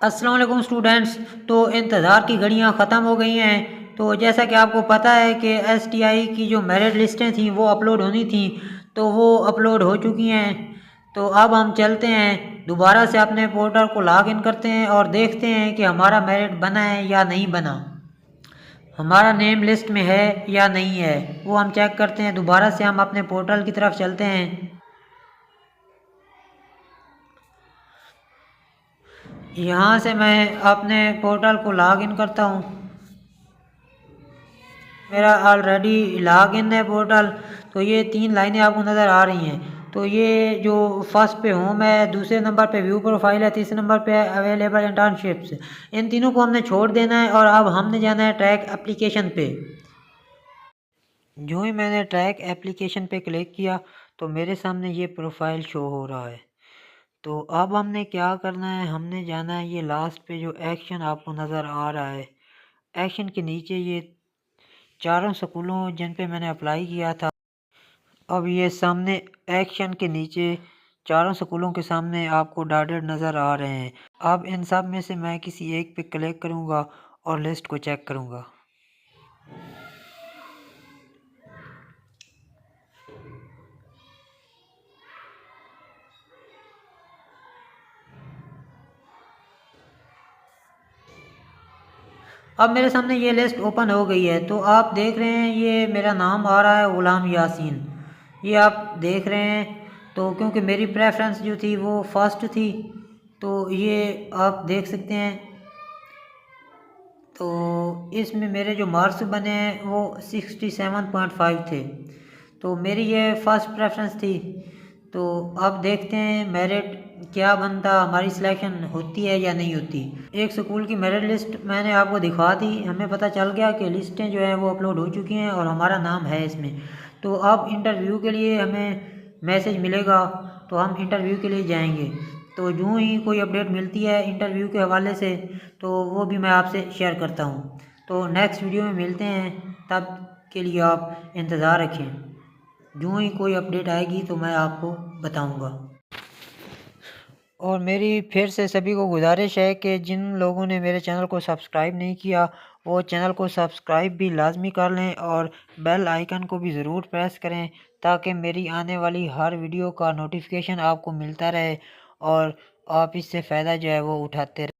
अस्सलाम वालेकुम स्टूडेंट्स। तो इंतज़ार की घड़ियां ख़त्म हो गई हैं। तो जैसा कि आपको पता है कि एसटीआई की जो मेरिट लिस्टें थी वो अपलोड होनी थी, तो वो अपलोड हो चुकी हैं। तो अब हम चलते हैं दोबारा से अपने पोर्टल को लॉग इन करते हैं और देखते हैं कि हमारा मेरिट बना है या नहीं बना, हमारा नेम लिस्ट में है या नहीं है, वो हम चेक करते हैं। दोबारा से हम अपने पोर्टल की तरफ चलते हैं। यहाँ से मैं अपने पोर्टल को लॉग इन करता हूँ। मेरा ऑलरेडी लॉग इन है पोर्टल। तो ये 3 लाइनें आपको नज़र आ रही हैं। तो ये जो फर्स्ट पे होम है, दूसरे नंबर पे व्यू प्रोफाइल है, तीसरे नंबर पे अवेलेबल इंटर्नशिप्स। इन तीनों को हमने छोड़ देना है और अब हमने जाना है ट्रैक एप्लीकेशन पे। जो ही मैंने ट्रैक एप्लीकेशन पे क्लिक किया तो मेरे सामने ये प्रोफाइल शो हो रहा है। तो अब हमने क्या करना है, हमने जाना है ये लास्ट पे जो एक्शन आपको नज़र आ रहा है, एक्शन के नीचे ये चारों स्कूलों जिन पे मैंने अप्लाई किया था। अब ये सामने एक्शन के नीचे चारों स्कूलों के सामने आपको डॉटेड नज़र आ रहे हैं। अब इन सब में से मैं किसी एक पे क्लिक करूँगा और लिस्ट को चेक करूँगा। अब मेरे सामने ये लिस्ट ओपन हो गई है। तो आप देख रहे हैं ये मेरा नाम आ रहा है ग़ुलाम यासीन, ये आप देख रहे हैं। तो क्योंकि मेरी प्रेफरेंस जो थी वो फर्स्ट थी, तो ये आप देख सकते हैं। तो इसमें मेरे जो मार्क्स बने हैं वो 67.5 थे। तो मेरी ये फर्स्ट प्रेफरेंस थी। तो अब देखते हैं मेरिट क्या बनता, हमारी सिलेक्शन होती है या नहीं होती। एक स्कूल की मेरिट लिस्ट मैंने आपको दिखा दी। हमें पता चल गया कि लिस्टें जो हैं वो अपलोड हो चुकी हैं और हमारा नाम है इसमें। तो अब इंटरव्यू के लिए हमें मैसेज मिलेगा, तो हम इंटरव्यू के लिए जाएंगे। तो यूँ ही कोई अपडेट मिलती है इंटरव्यू के हवाले से तो वो भी मैं आपसे शेयर करता हूँ। तो नेक्स्ट वीडियो में मिलते हैं, तब के लिए आप इंतज़ार रखें। यूँ ही कोई अपडेट आएगी तो मैं आपको बताऊँगा। और मेरी फिर से सभी को गुजारिश है कि जिन लोगों ने मेरे चैनल को सब्सक्राइब नहीं किया वो चैनल को सब्सक्राइब भी लाजमी कर लें और बेल आइकन को भी ज़रूर प्रेस करें, ताकि मेरी आने वाली हर वीडियो का नोटिफिकेशन आपको मिलता रहे और आप इससे फ़ायदा जो है वो उठाते रहें।